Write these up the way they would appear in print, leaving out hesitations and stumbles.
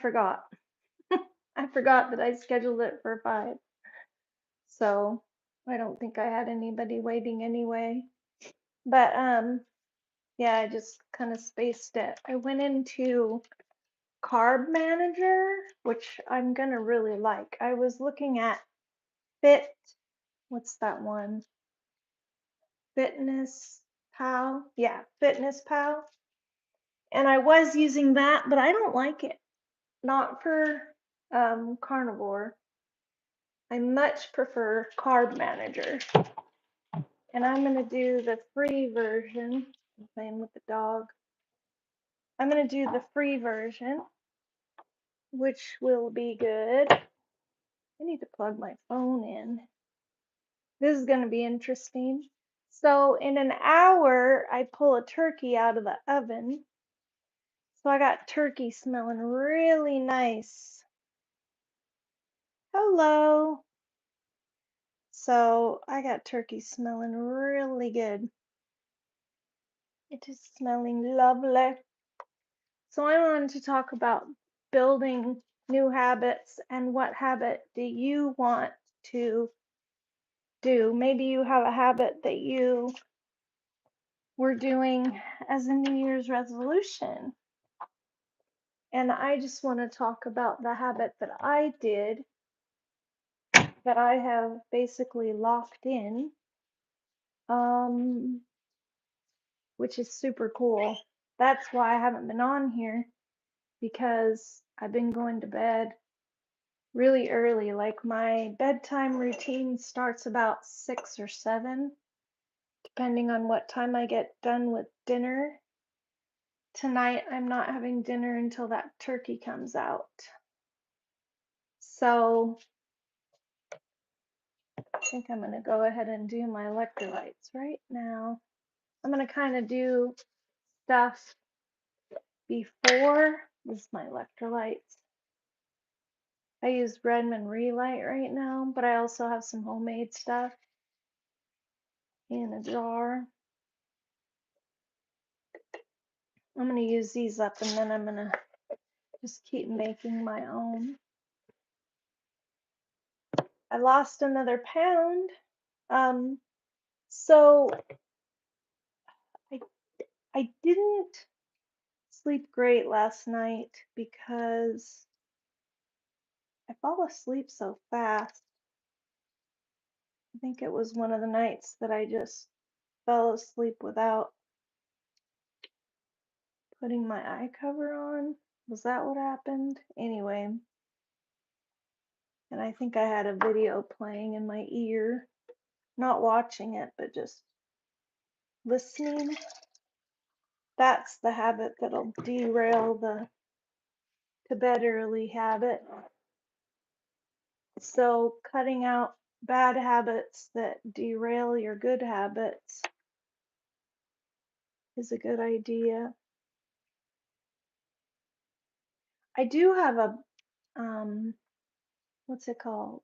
forgot. I forgot that I scheduled it for 5. So I don't think I had anybody waiting anyway. But yeah, I just kind of spaced it. I went into Carb Manager, which I'm gonna really like. I was looking at Fit, what's that one? Fitness Pal. Yeah, Fitness Pal. And I was using that, but I don't like it. Not for carnivore. I much prefer Carb Manager. And I'm gonna do the free version. I'm playing with the dog. I'm gonna do the free version, which will be good. I need to plug my phone in. This is gonna be interesting. So in an hour, I pull a turkey out of the oven. So I got turkey smelling really nice. Hello. So I got turkey smelling really good. It is smelling lovely. So I wanted to talk about building new habits and what habit do you want to do? Maybe you have a habit that you were doing as a New Year's resolution. And I just want to talk about the habit that I did that I have basically locked in, um, which is super cool. That's why I haven't been on here because I've been going to bed really early. Like my bedtime routine starts about 6 or 7, depending on what time I get done with dinner. Tonight, I'm not having dinner until that turkey comes out. So I think I'm going to go ahead and do my electrolytes right now. I'm going to kind of do stuff before. This is my electrolytes. I use Redmond Relight right now, but I also have some homemade stuff in a jar. I'm going to use these up and then I'm going to just keep making my own. I lost another pound. So I I didn't sleep great last night because I fall asleep so fast. I think it was one of the nights that I just fell asleep without putting my eye cover on. Was that what happened? Anyway, and I think I had a video playing in my ear, not watching it, but just listening. That's the habit that'll derail the to bed early habit. So cutting out bad habits that derail your good habits is a good idea. I do have a what's it called?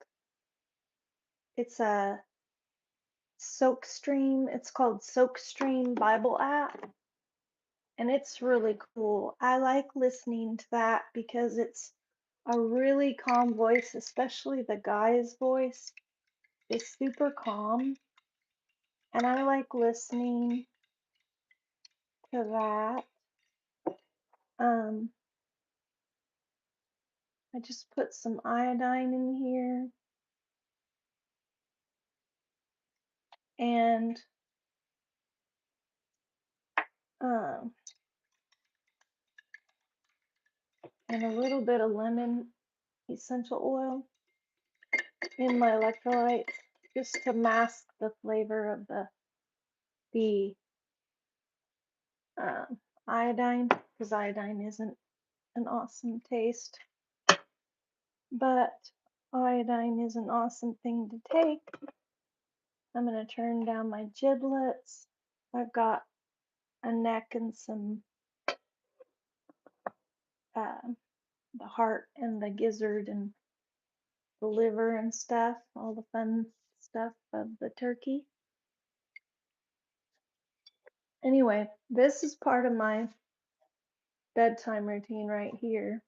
It's a SoakStream. It's called SoakStream Bible app, and it's really cool. I like listening to that because it's a really calm voice, especially the guy's voice is super calm, and I like listening to that. Um, I just put some iodine in here and um, and a little bit of lemon essential oil in my electrolytes just to mask the flavor of the iodine, because iodine isn't an awesome taste, but iodine is an awesome thing to take. I'm going to turn down my giblets. I've got a neck and some uh, the heart and the gizzard and the liver and stuff, all the fun stuff of the turkey. Anyway, this is part of my bedtime routine right here.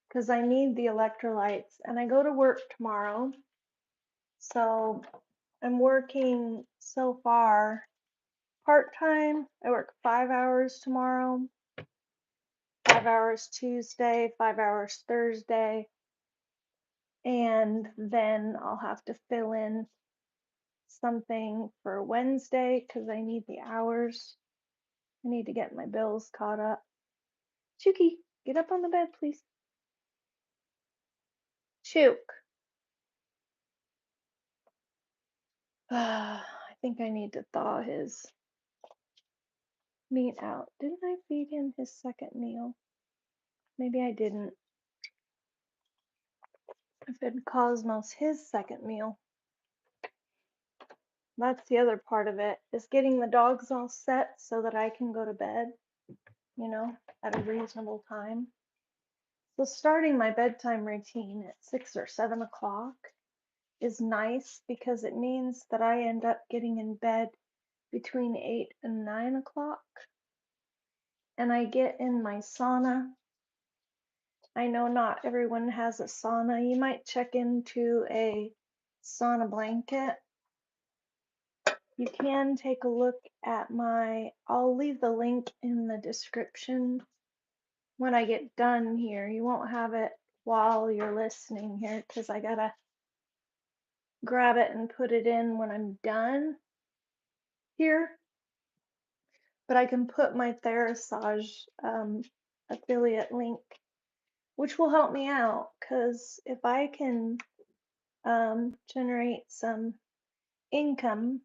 because I need the electrolytes and I go to work tomorrow. So I'm working so far part-time. I work 5 hours tomorrow, 5 hours Tuesday, 5 hours Thursday, and then I'll have to fill in something for Wednesday because I need the hours. I need to get my bills caught up. Chuki, get up on the bed, please. Chuk. I think I need to thaw his meat out. Didn't I feed him his second meal? Maybe I didn't. I fed Cosmos his second meal. That's the other part of it, is getting the dogs all set so that I can go to bed, at a reasonable time. So starting my bedtime routine at 6 or 7 o'clock is nice because it means that I end up getting in bed between 8 and 9 o'clock. And I get in my sauna. I know not everyone has a sauna. You might check into a sauna blanket. You can take a look at I'll leave the link in the description when I get done here. You won't have it while you're listening here because I gotta grab it and put it in when I'm done here. But I can put my Therasage affiliate link, which will help me out because if I can generate some income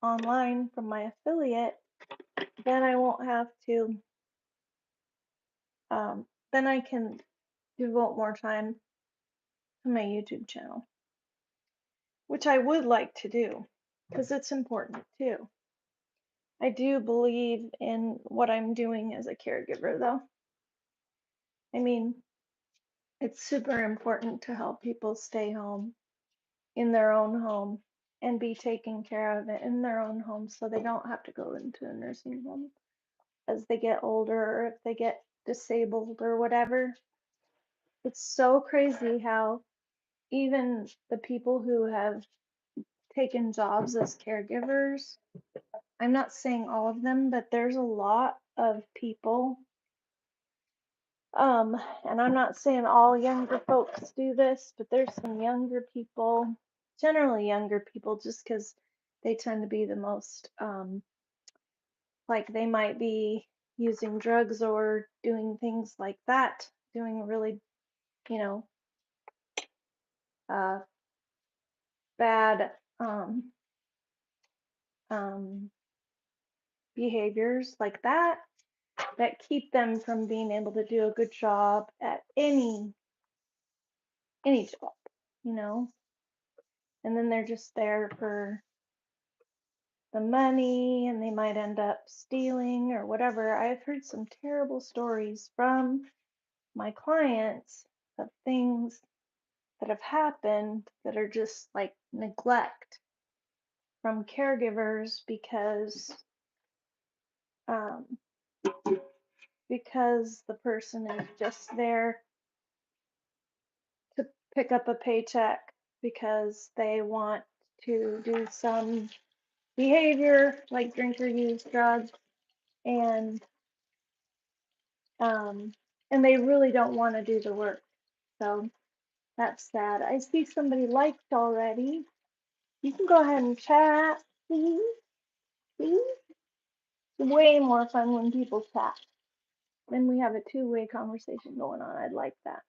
online from my affiliate, then I won't have to, then I can devote more time to my YouTube channel, which I would like to do because it's important too. I do believe in what I'm doing as a caregiver, though. I mean, it's super important to help people stay home in their own home and be taken care of it in their own home so they don't have to go into a nursing home as they get older or if they get disabled or whatever. It's so crazy how even the people who have taken jobs as caregivers, I'm not saying all of them, but there's a lot of people. And I'm not saying all younger folks do this, but there's some younger people, generally younger people, just because they tend to be the most, like they might be using drugs or doing things like that, doing really, you know, uh, bad um, behaviors like that keep them from being able to do a good job at any job, you know. And then they're just there for the money and they might end up stealing or whatever. I've heard some terrible stories from my clients of things that have happened that are just like neglect from caregivers um, because the person is just there to pick up a paycheck because they want to do some behavior like drink or use drugs and um, and they really don't want to do the work. So that's sad. I see somebody liked already. You can go ahead and chat, please. See? It's way more fun when people chat. Then we have a two-way conversation going on. I'd like that.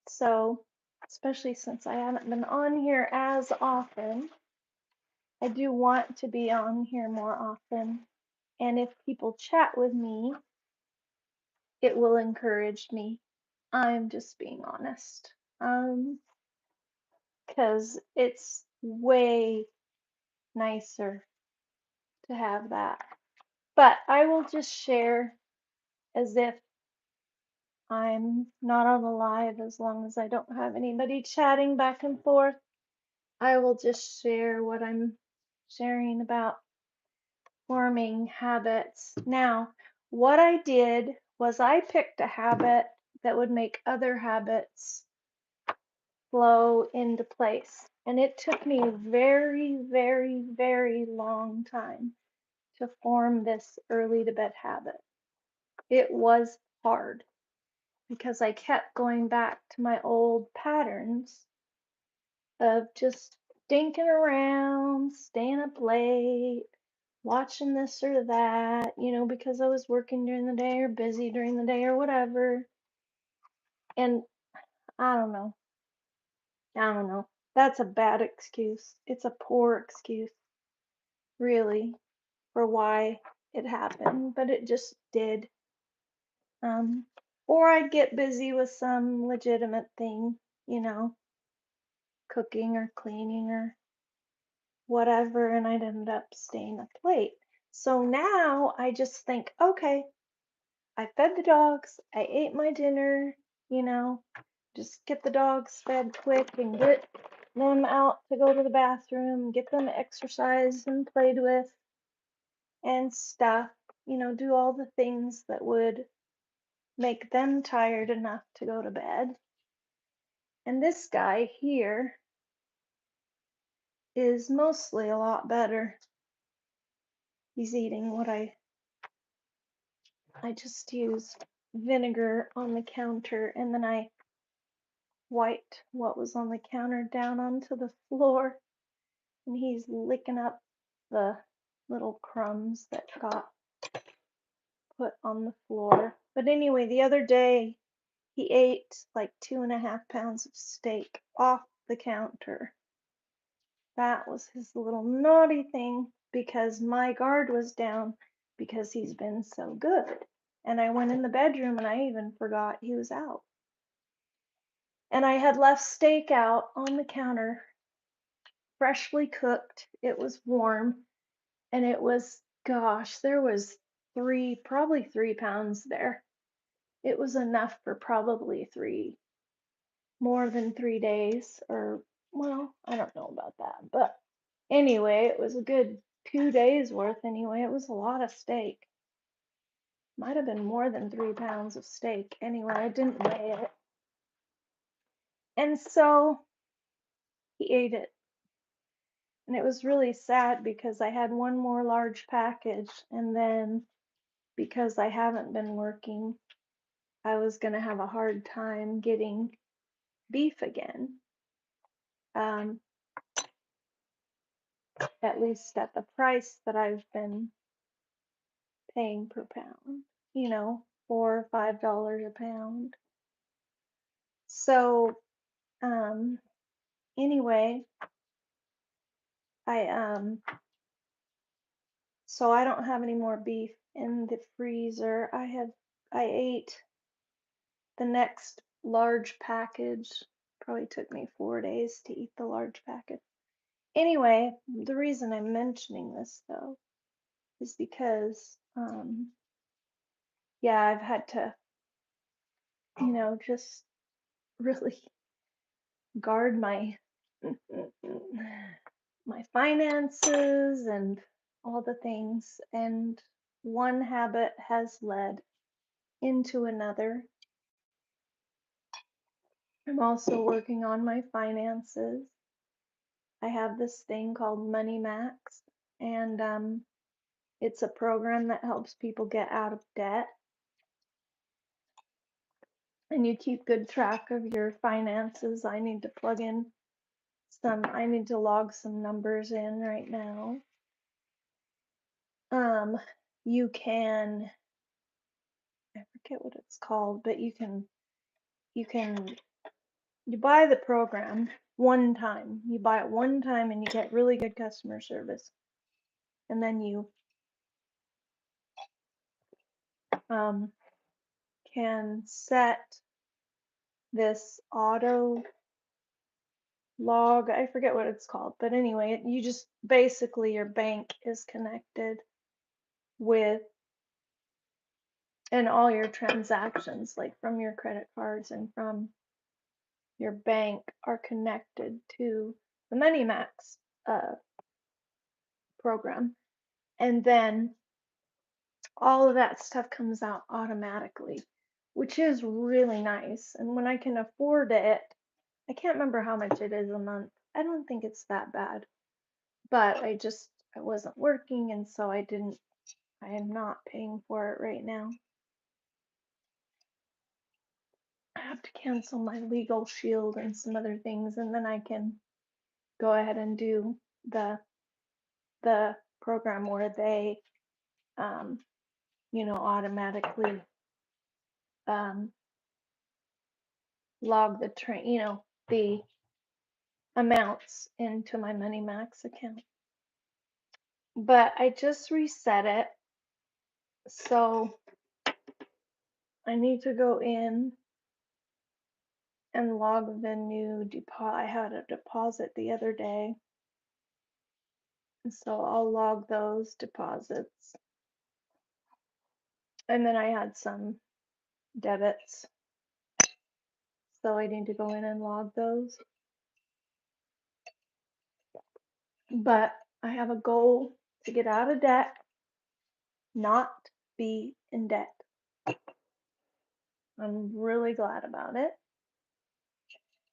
So especially since I haven't been on here as often, I do want to be on here more often. And if people chat with me, it will encourage me. I'm just being honest. Because it's way nicer to have that. But I will just share as if I'm not on the live as long as I don't have anybody chatting back and forth. I will just share what I'm sharing about forming habits. Now, what I did was I picked a habit that would make other habits flow into place. And it took me a very, very, very long time to form this early to bed habit. It was hard because I kept going back to my old patterns of just stinking around, staying up late, watching this or that, because I was working during the day or busy during the day or whatever. And I don't know. I don't know. That's a bad excuse. It's a poor excuse, really, for why it happened, but it just did. Um, or I'd get busy with some legitimate thing, you know, cooking or cleaning or whatever, and I'd end up staying up late. So now I just think, okay, I fed the dogs, I ate my dinner, you know, just get the dogs fed quick and get them out to go to the bathroom, get them exercised and played with and stuff, do all the things that would make them tired enough to go to bed. And this guy here is mostly a lot better. He's eating what I just used vinegar on the counter and then I wiped what was on the counter down onto the floor and he's licking up the little crumbs that got put on the floor. But anyway, the other day he ate like 2.5 pounds of steak off the counter. That was his little naughty thing because my guard was down because he's been so good. And I went in the bedroom and I even forgot he was out. And I had left steak out on the counter, freshly cooked. It was warm and it was, gosh, there was probably 3 pounds there. It was enough for probably more than 3 days, or, well, I don't know about that. But anyway, it was a good 2 days worth anyway. It was a lot of steak. Might have been more than 3 pounds of steak. Anyway, I didn't weigh it. And so he ate it. And it was really sad because I had one more large package, and then because I haven't been working, I was going to have a hard time getting beef again, at least at the price that I've been paying per pound, $4 or $5 a pound. So, anyway, I so I don't have any more beef in the freezer. I ate the next large package. Probably took me 4 days to eat the large package. Anyway, the reason I'm mentioning this though is because yeah, I've had to, just really guard my my finances and all the things, and one habit has led into another. I'm also working on my finances. I have this thing called Money Max, and it's a program that helps people get out of debt, and you keep good track of your finances. I need to log some numbers in right now. You can, I forget what it's called, but you buy the program one time. You buy it one time and you get really good customer service. And then you can set this auto log. I forget what it's called, but anyway, you just basically your bank is connected with, and all your transactions, like from your credit cards and from your bank, are connected to the MoneyMax program. And then all of that stuff comes out automatically. which is really nice. And when I can afford it, I can't remember how much it is a month. I don't think it's that bad, but I wasn't working, and so I am not paying for it right now. I have to cancel my legal shield and some other things, and then I can go ahead and do the program where they um, automatically um, log the amounts into my MoneyMax account. But I just reset it, so I need to go in and log the new deposit. I had a deposit the other day, and so I'll log those deposits. And then I had some debits, so I need to go in and log those. But I have a goal to get out of debt, not be in debt. I'm really glad about it.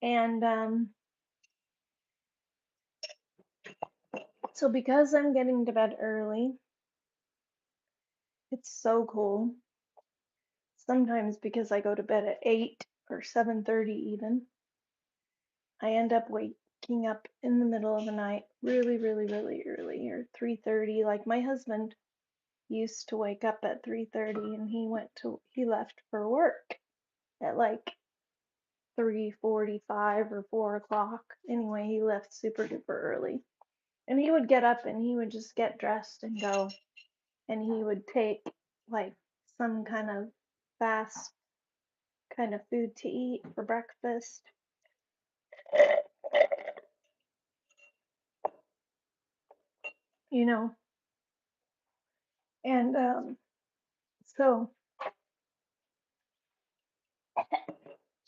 And so because I'm getting to bed early, it's so cool. Sometimes because I go to bed at 8 or 7:30 even, I end up waking up in the middle of the night really, really, really early, or 3:30. Like my husband used to wake up at 3:30 and he left for work at like 3:45 or 4 o'clock. Anyway, he left super duper early. And he would get up and he would just get dressed and go. And he would take like some kind of fast kind of food to eat for breakfast. You know, and so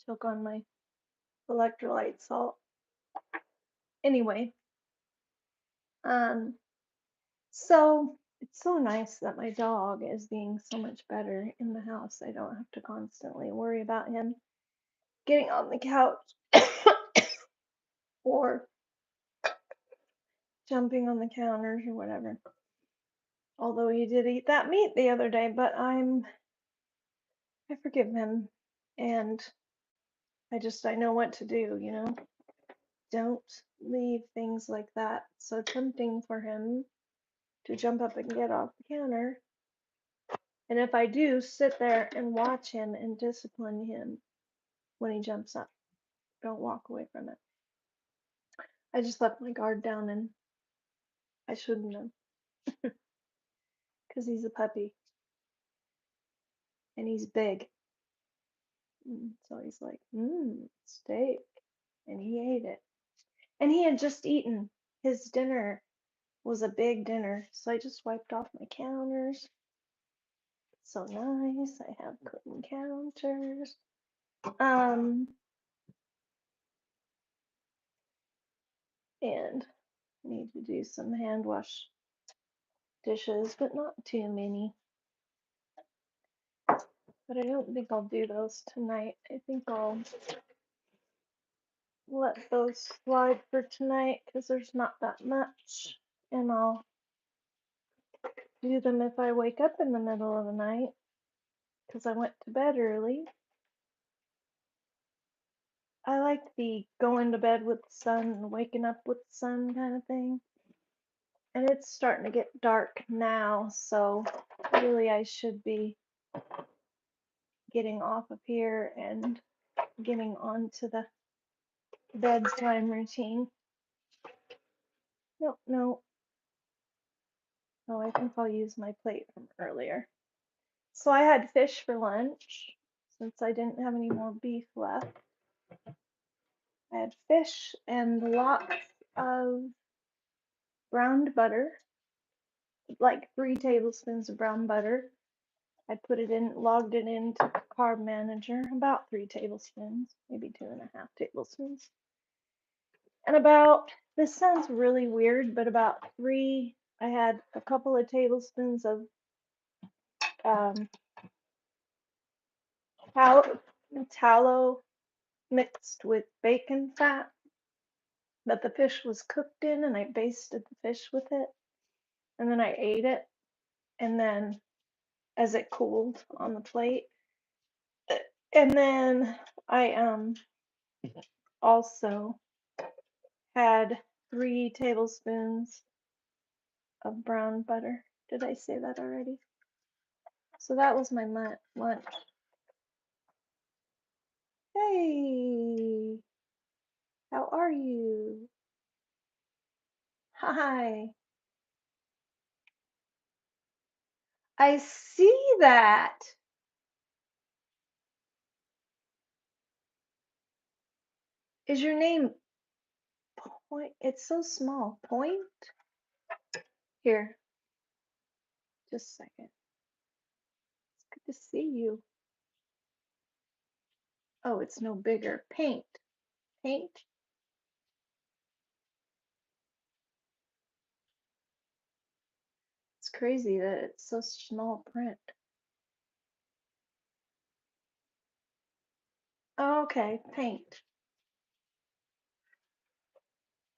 choke on my electrolyte salt. Anyway, so it's so nice that my dog is being so much better in the house. I don't have to constantly worry about him getting on the couch or jumping on the counters or whatever. Although he did eat that meat the other day, but I forgive him, and I know what to do, Don't leave things like that so tempting for him to jump up and get off the counter. And if I do, sit there and watch him and discipline him when he jumps up. Don't walk away from it. I just let my guard down, and I shouldn't have, because he's a puppy and he's big. So he's like, steak. And he ate it. And he had just eaten. His dinner was a big dinner. So I just wiped off my counters. So nice. I have clean counters. And need to do some hand wash dishes, but not too many. But I don't think I'll do those tonight. I think I'll let those slide for tonight because there's not that much. And I'll do them if I wake up in the middle of the night because I went to bed early. I like the going to bed with the sun and waking up with the sun kind of thing. And it's starting to get dark now, so really I should be getting off of here and getting on to the bedtime routine. Nope, no. Oh, I think I'll use my plate from earlier. So I had fish for lunch since I didn't have any more beef left. I had fish and lots of browned butter, like 3 tablespoons of brown butter. I logged it into Carb Manager, about 3 tablespoons, maybe 2.5 tablespoons. And this sounds really weird, but I had a couple of tablespoons of tallow mixed with bacon fat that the fish was cooked in, and I basted the fish with it, and then I ate it, and then as it cooled on the plate. And then I also had 3 tablespoons of brown butter. Did I say that already? So that was my lunch. Hey, how are you? Hi. I see that. Is your name Point? It's so small. Point? Here, just a second. It's good to see you. Oh, it's no bigger. Paint. Paint. It's crazy that it's so small print. Oh, okay, paint.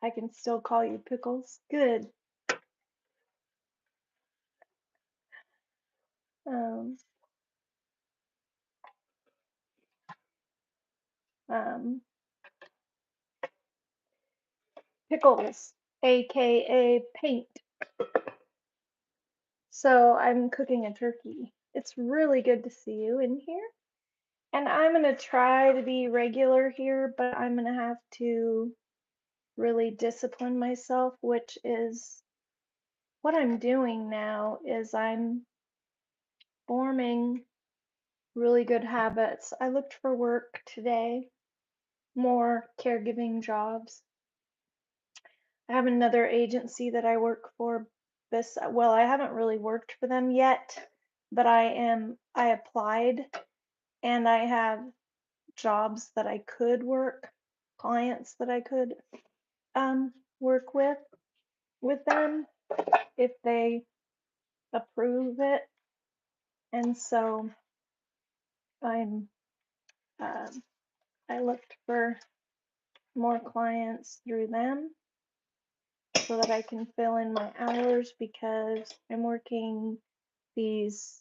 I can still call you Pickles. Good. Um, um, Pickles, aka Paint. So I'm cooking a turkey. It's really good to see you in here. And I'm gonna try to be regular here, but I'm gonna have to really discipline myself, which is what I'm doing now is I'm forming really good habits. I looked for work today, more caregiving jobs. I have another agency that I work for. Well, I haven't really worked for them yet, but I applied and I have jobs that I could work, clients that I could work with them if they approve it. And so I'm um, I looked for more clients through them so that I can fill in my hours because I'm working these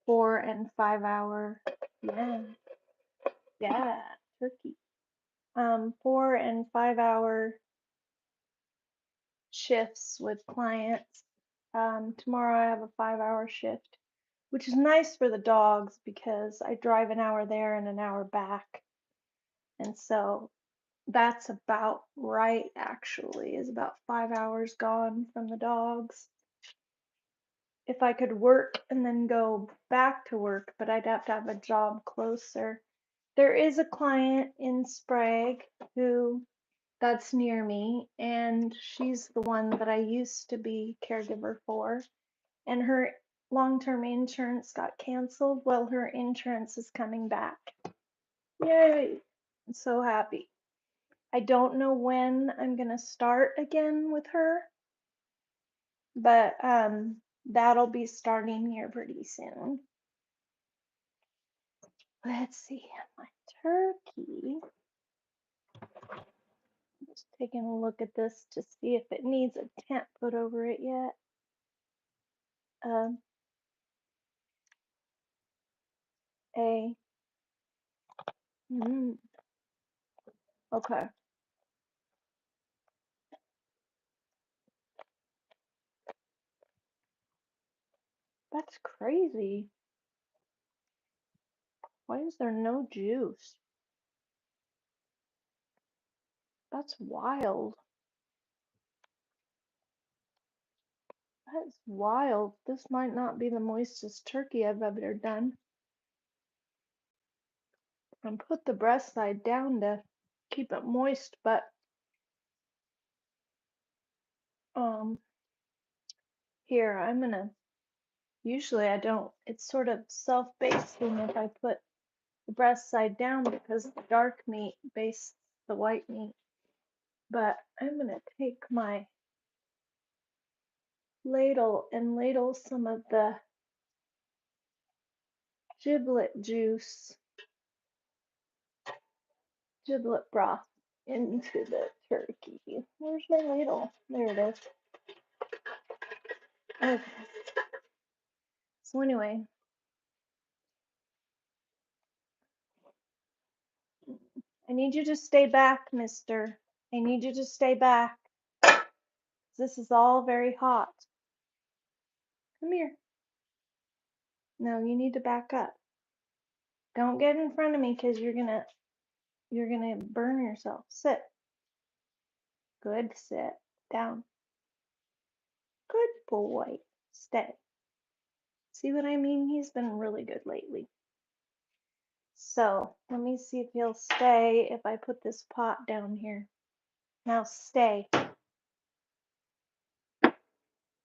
4 and 5 hour, yeah, yeah, turkey. 4 and 5 hour shifts with clients. Tomorrow I have a 5 hour shift, which is nice for the dogs because I drive an hour there and an hour back. And so that's about right, actually, is about 5 hours gone from the dogs. If I could work and then go back to work, but I'd have to have a job closer. There is a client in Sprague who that's near me, and she's the one that I used to be caregiver for, and her long-term insurance got canceled. Well, her insurance is coming back. Yay! I'm so happy. I don't know when I'm gonna start again with her, but that'll be starting here pretty soon. Let's see, my turkey. Just taking a look at this to see if it needs a tent put over it yet. Um, a okay. That's crazy. Why is there no juice? That's wild. That's wild. This might not be the moistest turkey I've ever done. And put the breast side down to keep it moist, but um here I'm gonna usually I don't it's sort of self-basting if I put the breast side down because the dark meat bastes the white meat. But I'm gonna take my ladle and ladle some of the giblet juice giblet broth into the turkey. Where's my ladle? There it is. Okay. So anyway, I need you to stay back, mister. I need you to stay back. This is all very hot. Come here. No, you need to back up. Don't get in front of me because you're gonna burn yourself. Sit. Good. Sit down. Good boy. Stay. See what I mean? He's been really good lately. So let me see if he'll stay if I put this pot down here. Now stay.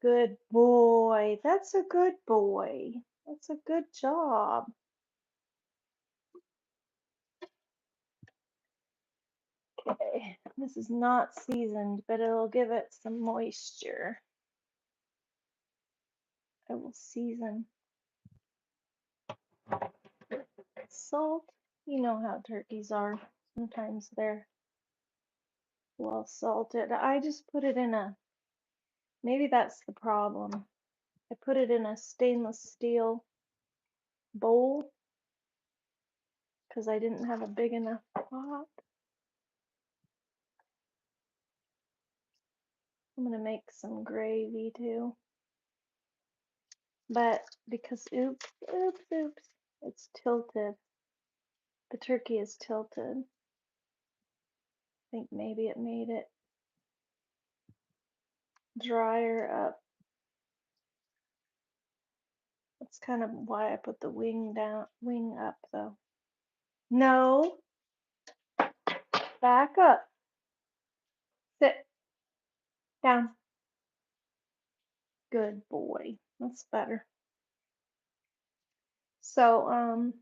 Good boy. That's a good boy. That's a good job. Okay, this is not seasoned, but it'll give it some moisture. I will season. Salt. You know how turkeys are. Sometimes they're well salted. I just put it in a, maybe that's the problem. I put it in a stainless steel bowl because I didn't have a big enough pot. I'm gonna make some gravy too. But because oops, it's tilted. The turkey is tilted. I think maybe it made it drier up. That's kind of why I put the wing up though. No, back up. Sit down. Good boy. That's better. So,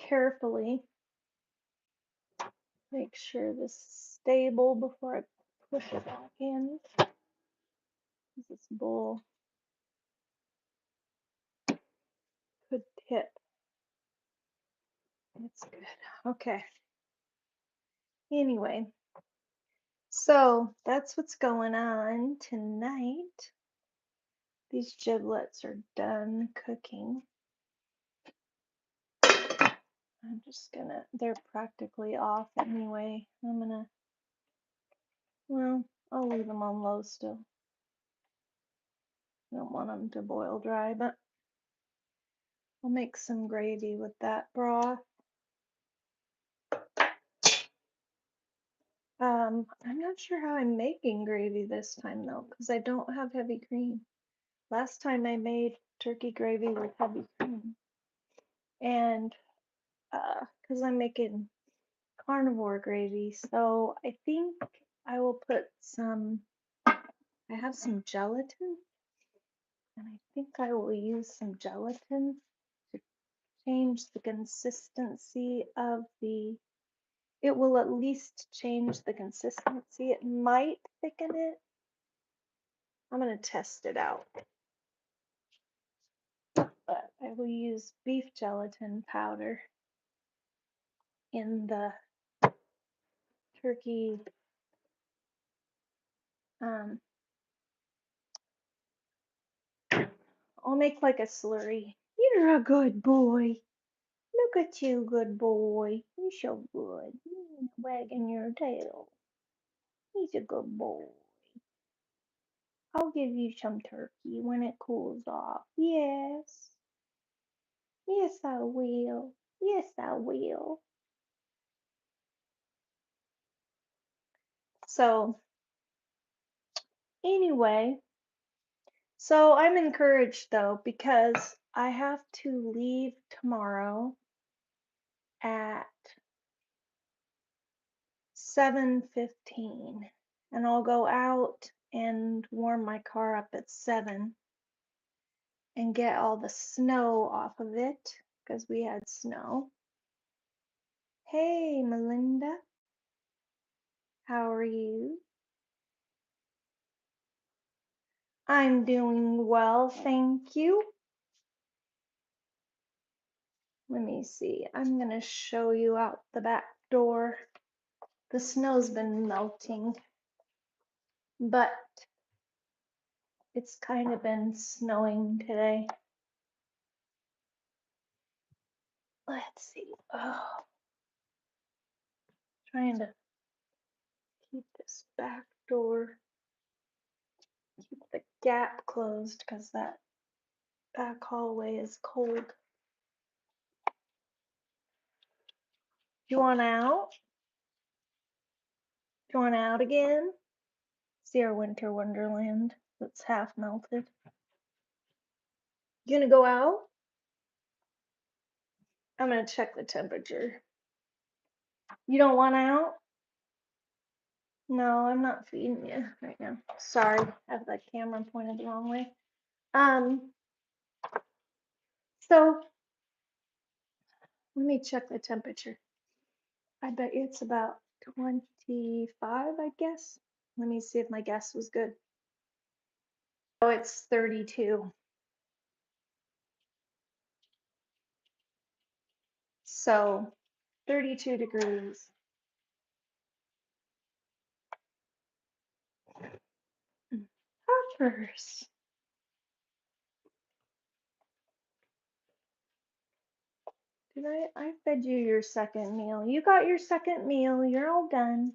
carefully make sure this is stable before I push it back in. This bowl could tip. It's good. Okay. Anyway, so that's what's going on tonight. These giblets are done cooking. I'm just gonna, they're practically off anyway. Well, I'll leave them on low still. I don't want them to boil dry, but I'll make some gravy with that broth. I'm not sure how I'm making gravy this time though, because I don't have heavy cream. Last time I made turkey gravy with heavy cream. And because I'm making carnivore gravy, so I think I will put some, I have some gelatin, and I think I will use some gelatin to change the consistency of the, it will at least change the consistency. It might thicken it. I'm going to test it out. But I will use beef gelatin powder in the turkey I'll make like a slurry. You're a good boy. Look at you, good boy. You're so good. Wagging your tail. He's a good boy. I'll give you some turkey when it cools off. Yes. Yes, I will. Yes, I will. So, anyway, so I'm encouraged though because I have to leave tomorrow at 7:15 and I'll go out and warm my car up at 7 and get all the snow off of it because we had snow. Hey, Melinda, how are you? I'm doing well, thank you. Let me see. I'm gonna show you out the back door. The snow's been melting, but it's kind of been snowing today. Let's see. Oh, trying to keep this back door, keep the gap closed because that back hallway is cold. You want out? You want out again? See our winter wonderland that's half melted. You gonna go out? I'm gonna check the temperature. You don't want out? No, I'm not feeding you right now. Sorry, I have the camera pointed the wrong way. So let me check the temperature. I bet it's about 25, I guess. Let me see if my guess was good. Oh, it's 32. So 32 degrees. Peppers. Did I fed you your second meal. You got your second meal. You're all done.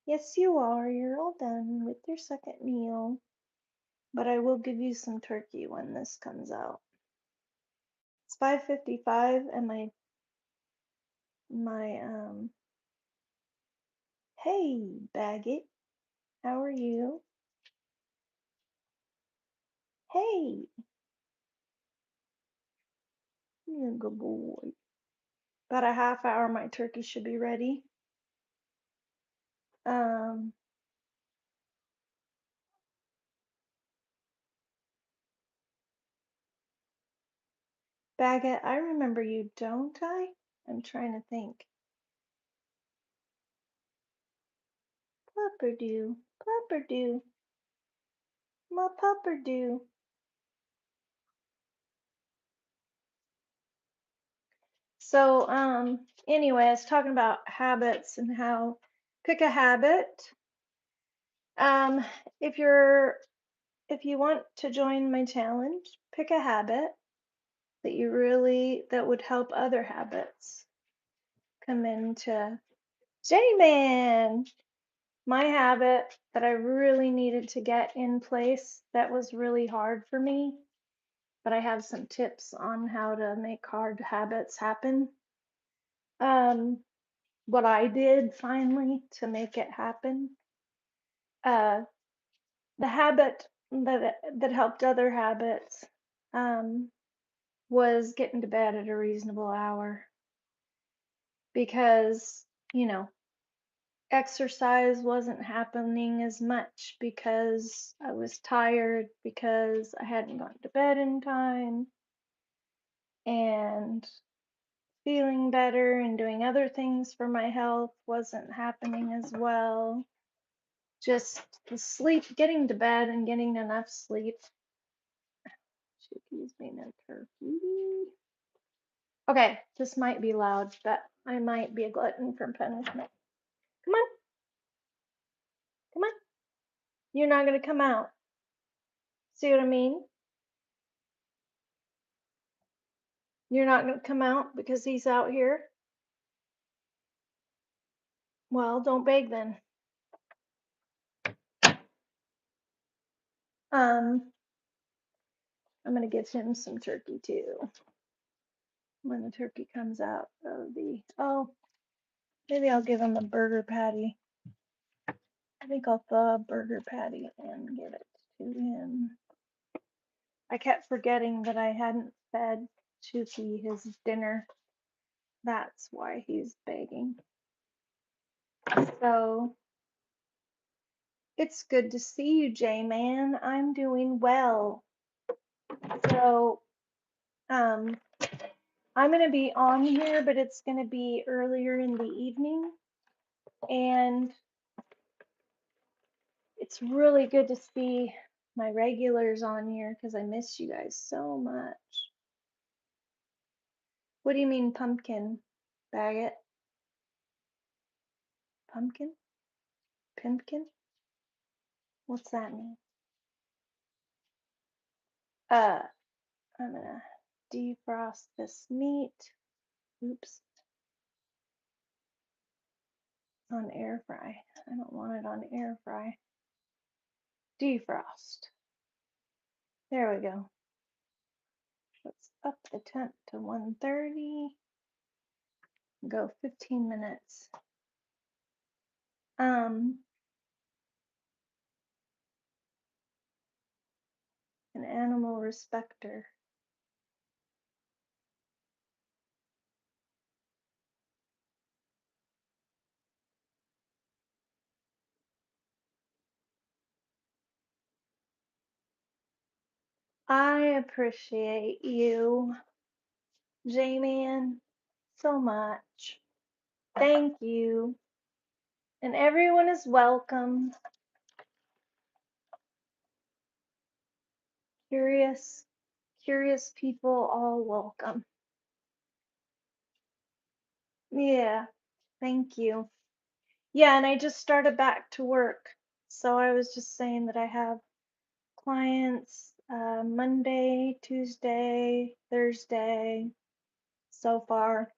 Yes, you are. You're all done with your second meal. But I will give you some turkey when this comes out. It's 5:55 and my hey Baggett, how are you? Hey, you're a good boy. About a half hour my turkey should be ready. Um Baggett, I remember you, don't I? I'm trying to think. Pupperdoo, Pupperdoo, my Pupperdoo. So, anyway, I was talking about habits and how pick a habit. Um, if if you want to join my challenge, pick a habit that would help other habits come into J-Man. My habit that I really needed to get in place that was really hard for me, but I have some tips on how to make hard habits happen. Um, what I did finally to make it happen. Uh, the habit that helped other habits um, was getting to bed at a reasonable hour because, you know, exercise wasn't happening as much because I was tired because I hadn't gone to bed in time, and feeling better and doing other things for my health wasn't happening as well. Just the sleep, getting to bed and getting enough sleep. Chickies being a turkey. Okay, this might be loud, but I might be a glutton for punishment. Come on, come on. You're not gonna come out. See what I mean? You're not gonna come out because he's out here? Well, don't beg then. Um, I'm gonna give him some turkey too. When the turkey comes out of oh, maybe I'll give him a burger patty. I think I'll thaw a burger patty and give it to him. I kept forgetting that I hadn't fed Chucky his dinner. That's why he's begging. So it's good to see you, J-Man. I'm doing well. So I'm gonna be on here, but it's gonna be earlier in the evening, and it's really good to see my regulars on here because I miss you guys so much. What do you mean pumpkin? Baguette? Pumpkin? Pimpkin? What's that mean? Uh, I'm gonna defrost this meat. Oops, on air fry. I don't want it on air fry. Defrost. There we go. Let's up the temp to 130. Go 15 minutes. An animal respecter. I appreciate you, J-Man, so much. Thank you. And everyone is welcome. Curious people all welcome. Yeah, thank you. Yeah, and I just started back to work. So I was just saying that I have clients Monday, Tuesday, Thursday so far.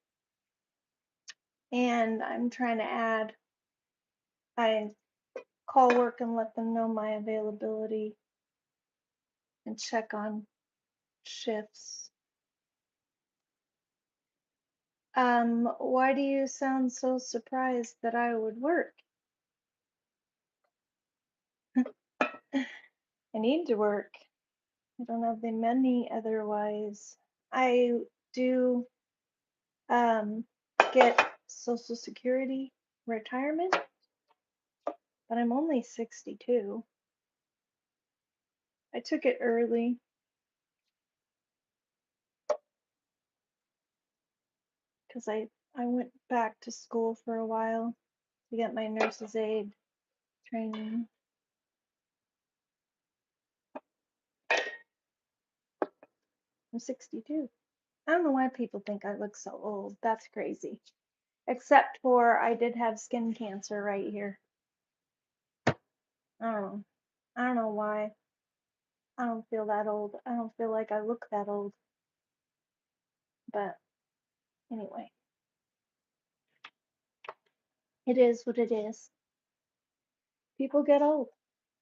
And I'm trying to add, I call work and let them know my availability and check on shifts. Why do you sound so surprised that I would work? I need to work. I don't have the money otherwise. I do get Social Security retirement, but I'm only 62. I took it early because I went back to school for a while to get my nurse's aid training. I'm 62. I don't know why people think I look so old. That's crazy. Except for I did have skin cancer right here. I don't know. I don't know why. I don't feel that old. I don't feel like I look that old. But anyway, it is what it is. People get old.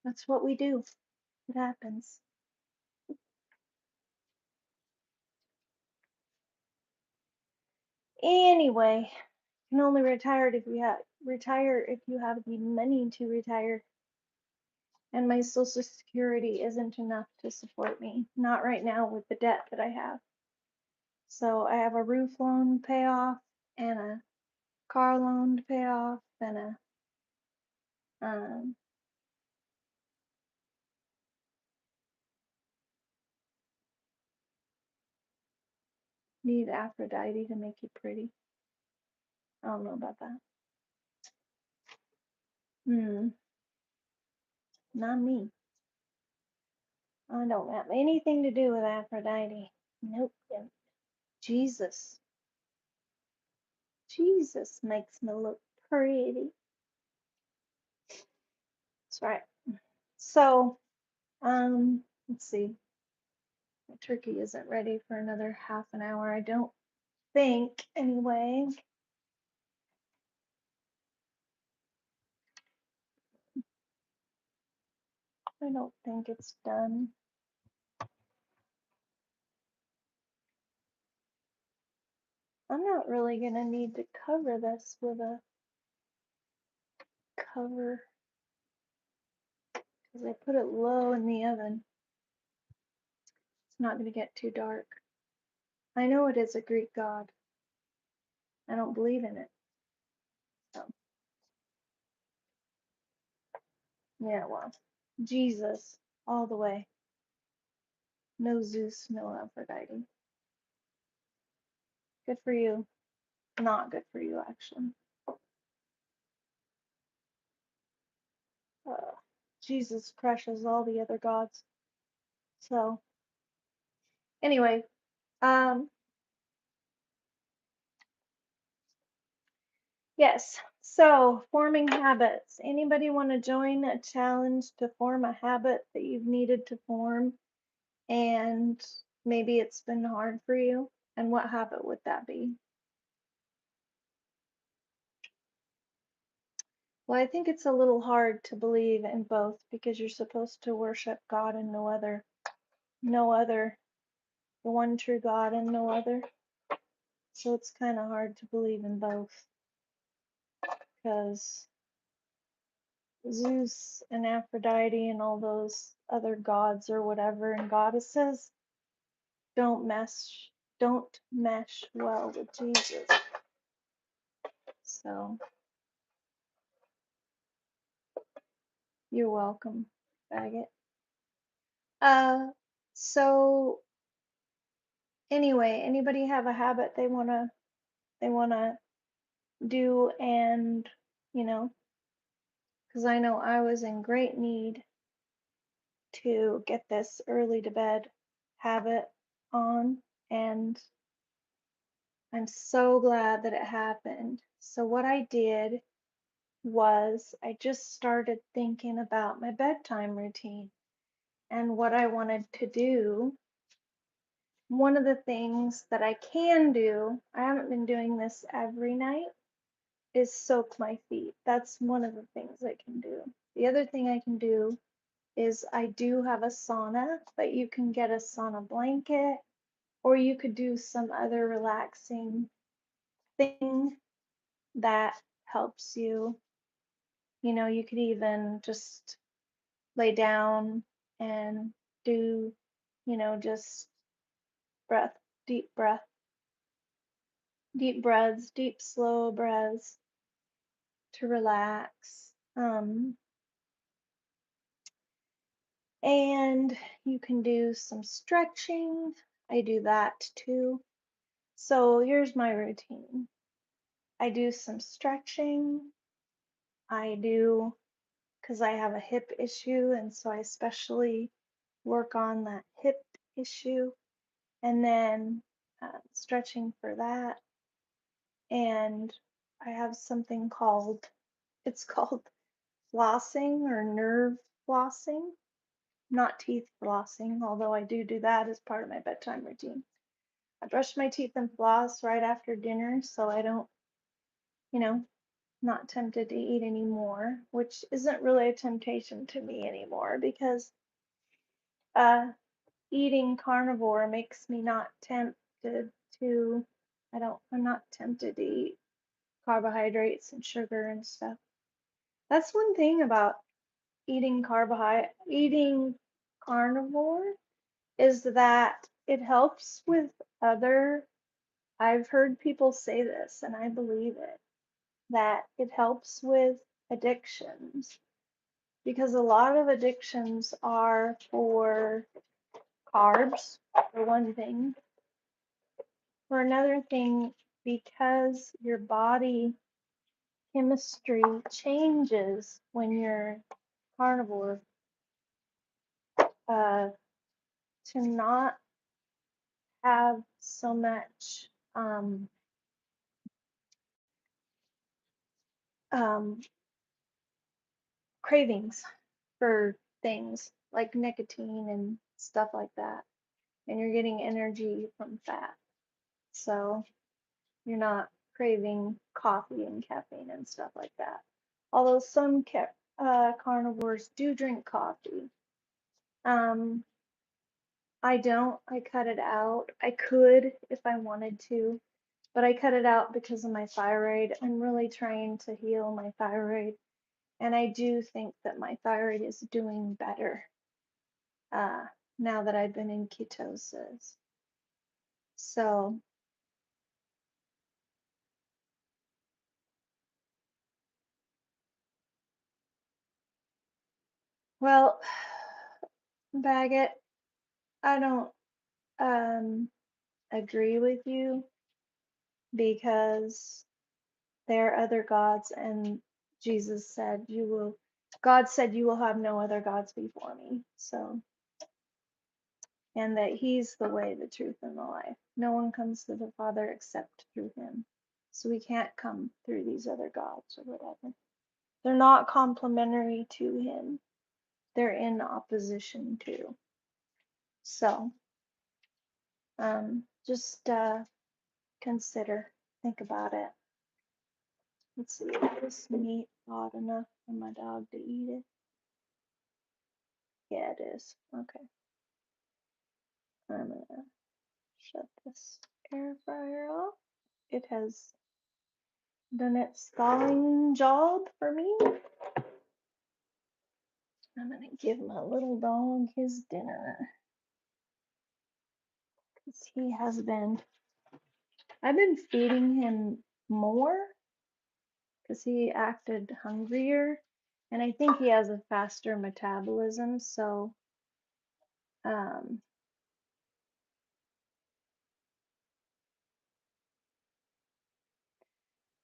That's what we do. It happens. Anyway, you can only retire if you have the money to retire. And my Social Security isn't enough to support me. Not right now with the debt that I have. So I have a roof loan payoff and a car loan to pay off and a um need Aphrodite to make you pretty. I don't know about that. Not me. I don't have anything to do with Aphrodite. Nope. Jesus. Jesus makes me look pretty. That's right. So, let's see. My turkey isn't ready for another half an hour, I don't think, anyway. I don't think it's done. I'm not really gonna need to cover this with a cover because I put it low in the oven. It's not gonna get too dark. I know it is a Greek god. I don't believe in it. So, yeah, well, Jesus, all the way. No Zeus, no Aphrodite. Good for you. Not good for you, actually. Uh, Jesus crushes all the other gods. So, anyway, um, Yes. So, forming habits. Anybody want to join a challenge to form a habit that you've needed to form and maybe it's been hard for you? And what habit would that be? Well, I think it's a little hard to believe in both because you're supposed to worship God and no other, the one true God and no other. So it's kind of hard to believe in both because Zeus and Aphrodite and all those other gods or whatever and goddesses don't mesh don't mesh well with Jesus. So you're welcome, faggot. Uh so anyway, anybody have a habit they wanna do and you know, because I know I was in great need to get this early to bed habit on and I'm so glad that it happened. So what I did was I just started thinking about my bedtime routine and what I wanted to do. One of the things that I can do, I haven't been doing this every night, is soak my feet. That's one of the things I can do. The other thing I can do is I do have a sauna, but you can get a sauna blanket or you could do some other relaxing thing that helps you. You know, you could even just lay down and do, just breath, deep breath, deep breaths, deep, slow breaths to relax. And you can do some stretching. I do that too. So here's my routine. I do some stretching. I do, because I have a hip issue, and so I especially work on that hip issue. And then stretching for that. And I have something it's called flossing or nerve flossing, not teeth flossing, although I do that as part of my bedtime routine. I brush my teeth and floss right after dinner so I don't, you know, not tempted to eat anymore, which isn't really a temptation to me anymore because uh, eating carnivore makes me not tempted to, I'm not tempted to eat carbohydrates and sugar and stuff. That's one thing about eating carnivore is that it helps with other, I've heard people say this and I believe it, that it helps with addictions because a lot of addictions are for carbs, for one thing. For another thing, because your body chemistry changes when you're carnivore, uh, to not have so much um, cravings for things like nicotine and stuff like that. And you're getting energy from fat. So you're not craving coffee and caffeine and stuff like that. Although some carnivores do drink coffee. Um, I don't. I cut it out. I could if I wanted to, but I cut it out because of my thyroid. I'm really trying to heal my thyroid, and I do think that my thyroid is doing better uh, now that I've been in ketosis. So, well, Baggett, I don't um, agree with you because there are other gods, and Jesus said, God said, you will have no other gods before me. So, and that He's the way, the truth, and the life. No one comes to the Father except through Him. So we can't come through these other gods or whatever. They're not complementary to him. They're in opposition to. So just consider, think about it. Let's see, is this meat hot enough for my dog to eat it? Yeah, it is. Okay. I'm gonna shut this air fryer off. It has done its thawing job for me. I'm gonna give my little dog his dinner. Because he has been, I've been feeding him more because he acted hungrier. And I think he has a faster metabolism. So, um,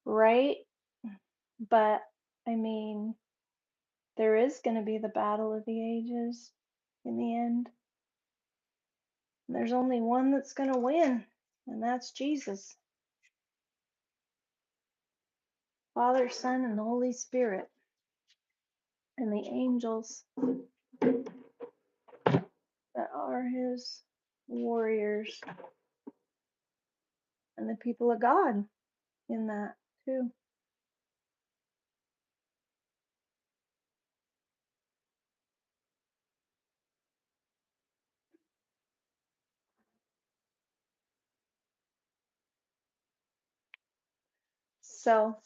right. But I mean, there is going to be the battle of the ages in the end. There's only one that's going to win, and that's Jesus. Father, Son, and Holy Spirit, and the angels that are his warriors, and the people of God in that too. So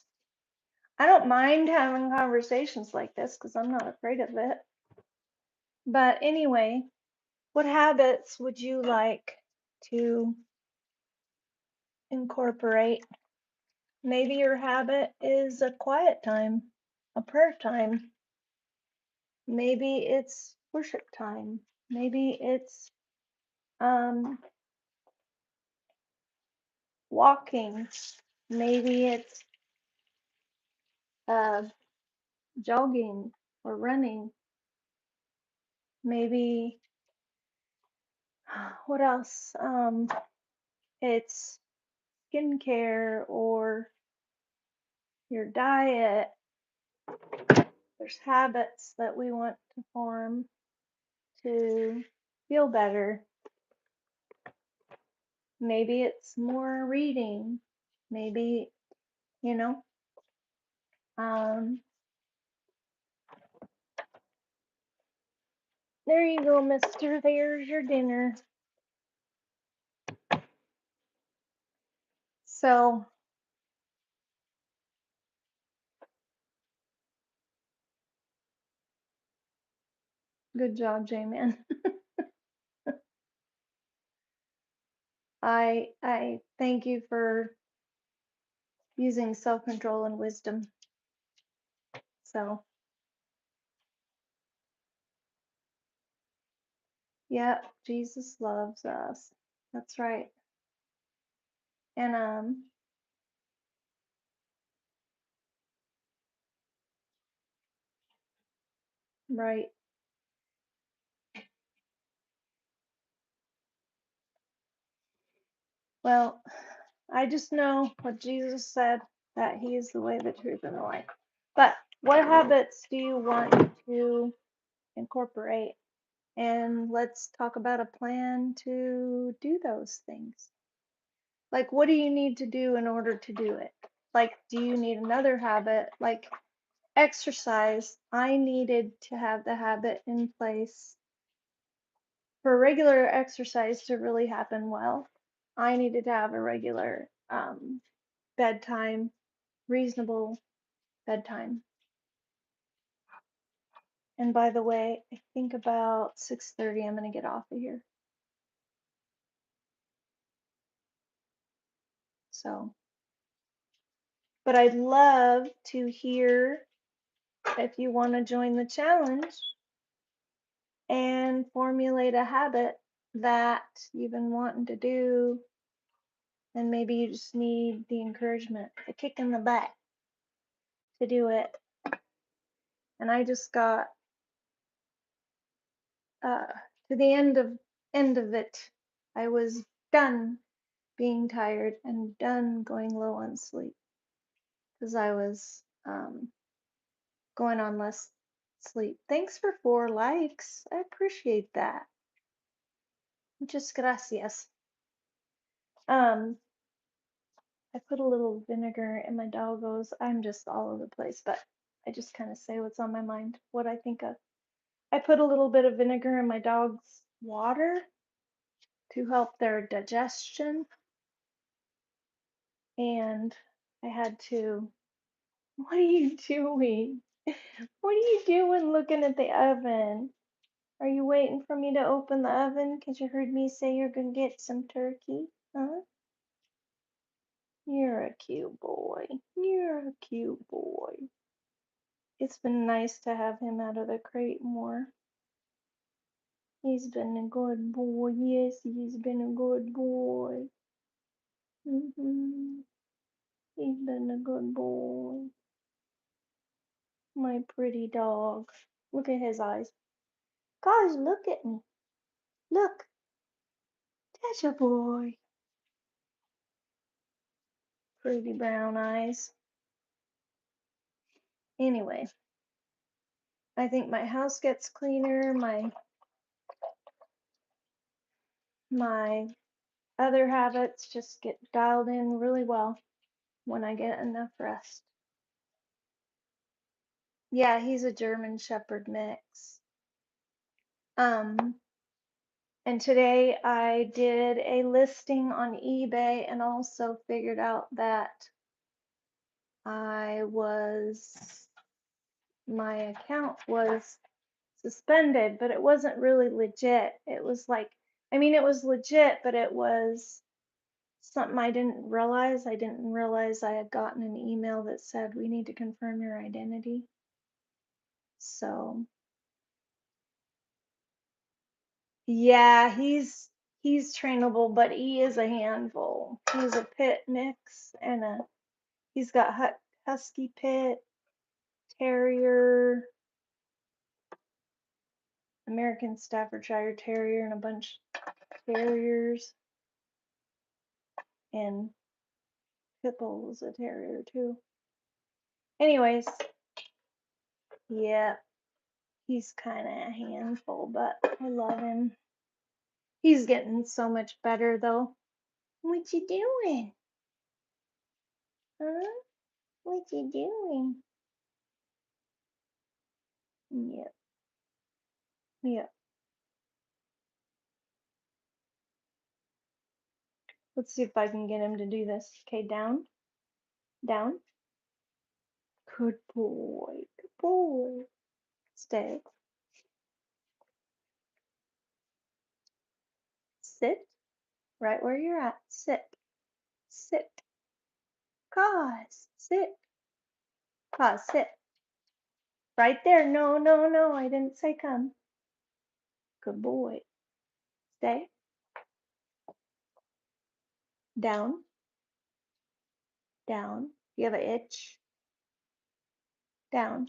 I don't mind having conversations like this because I'm not afraid of it. But anyway, what habits would you like to incorporate? Maybe your habit is a quiet time, a prayer time. Maybe it's worship time. Maybe it's walking. Maybe it's uh, jogging or running. Maybe what else? It's skincare or your diet. There's habits that we want to form to feel better. Maybe it's more reading. Maybe, you know, there you go, mister. There's your dinner. So, good job, J-Man. I thank you for using self-control and wisdom. So, yeah, Jesus loves us. That's right. And right. Well, I just know what Jesus said, that he is the way, the truth, and the life. But what habits do you want to incorporate? And let's talk about a plan to do those things. Like, what do you need to do in order to do it? Like, do you need another habit? Like, exercise. I needed to have the habit in place for regular exercise to really happen well. I needed to have a regular bedtime, reasonable bedtime. And by the way, I think about 6:30 I'm going to get off of here. So, but I'd love to hear if you want to join the challenge and formulate a habit that you've been wanting to do, and maybe you just need the encouragement, the kick in the butt to do it. And I just got to the end of it. I was done being tired and done going low on sleep because I was going on less sleep. Thanks for 4 likes. I appreciate that. Muchas gracias. I put a little vinegar in my doggos. I'm just all over the place, but I just kind of say what's on my mind, what I think of. I put a little bit of vinegar in my dog's water to help their digestion. And I had to, what are you doing? What are you doing looking at the oven? Are you waiting for me to open the oven because you heard me say you're going to get some turkey? Huh? You're a cute boy. You're a cute boy. It's been nice to have him out of the crate more. He's been a good boy. Yes, he's been a good boy. He's been a good boy. My pretty dog. Look at his eyes. Guys, look at me. Look. That's a boy. Pretty brown eyes. Anyway, I think my house gets cleaner. My other habits just get dialed in really well when I get enough rest. Yeah, he's a German Shepherd mix. And today I did a listing on eBay and also figured out that my account was suspended, but it wasn't really legit. It was like, I mean, it was legit, but it was something I didn't realize. I didn't realize I had gotten an email that said, we need to confirm your identity. So, yeah, he's trainable, but he is a handful. He's a pit mix and he's got husky pit, terrier, American Staffordshire Terrier, and a bunch of terriers. And Pitbull was a terrier too. Anyways, yeah, he's kind of a handful, but I love him. He's getting so much better though. What you doing? Huh? What you doing? Yep, yep. Let's see if I can get him to do this. Okay, down, down. Good boy, good boy. Stay. Sit right where you're at. Sit, sit. Cause, sit. Cause, sit. Right there. No, no, no. I didn't say come. Good boy. Stay. Down, down. You have an itch. Down.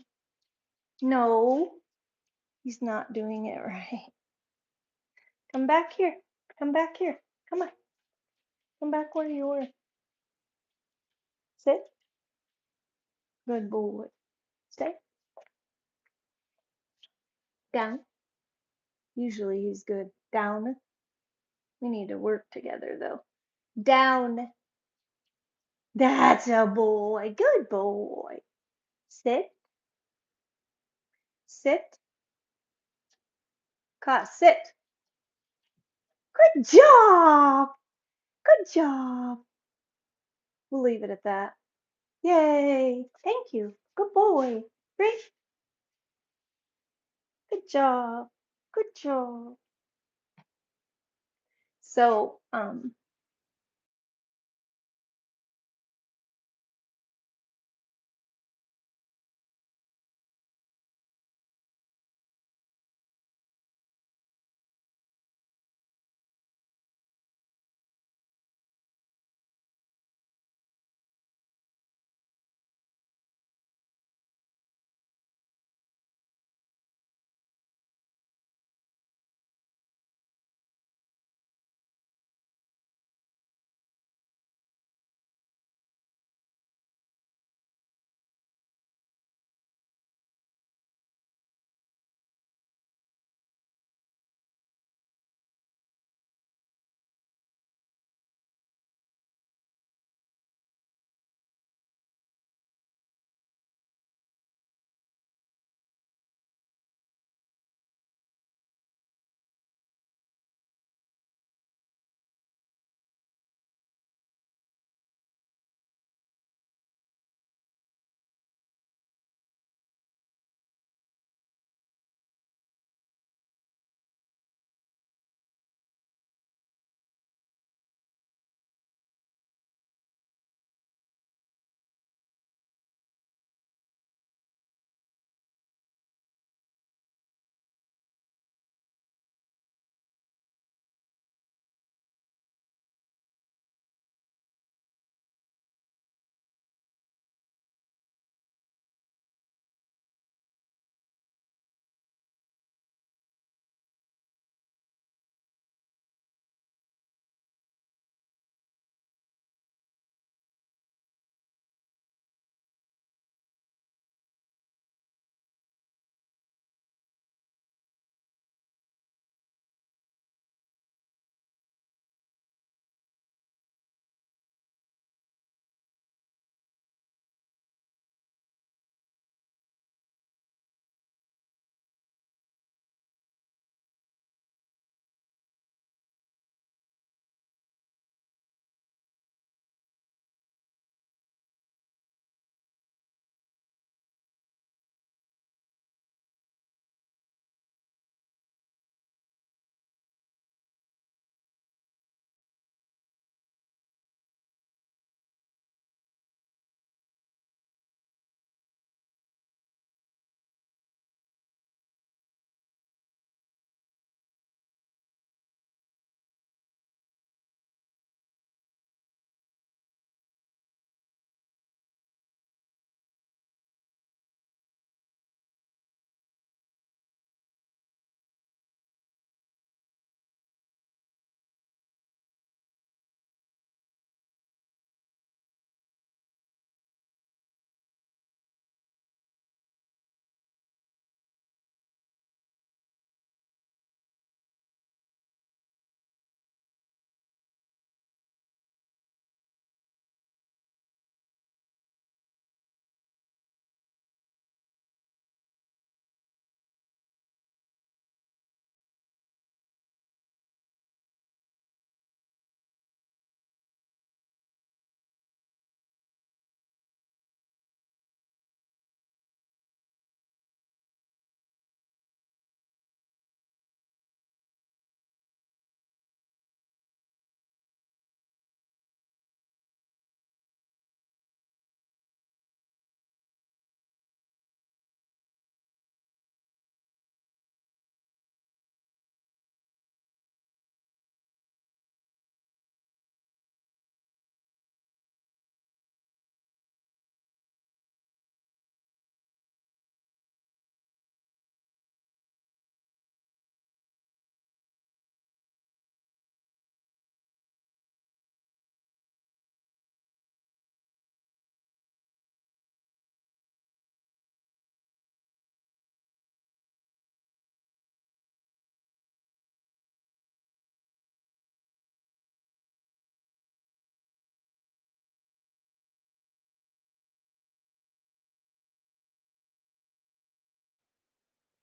No, he's not doing it right. Come back here. Come back here. Come on. Come back where you were. Sit. Good boy. Stay. Down. Usually he's good. Down. We need to work together though. Down. That's a boy. Good boy. Sit. Sit. Sit. Good job. Good job. We'll leave it at that. Yay. Thank you. Good boy. Great. Good job. Good job. So,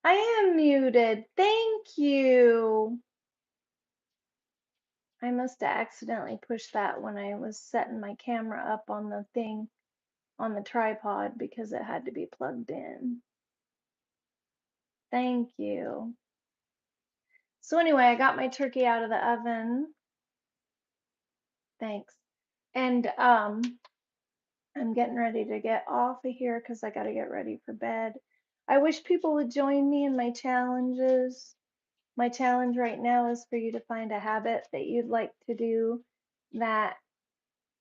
I am muted. Thank you. I must have accidentally pushed that when I was setting my camera up on the thing on the tripod because it had to be plugged in. Thank you. So anyway, I got my turkey out of the oven. Thanks. And I'm getting ready to get off of here because I got to get ready for bed. I wish people would join me in my challenges. My challenge right now is for you to find a habit that you'd like to do that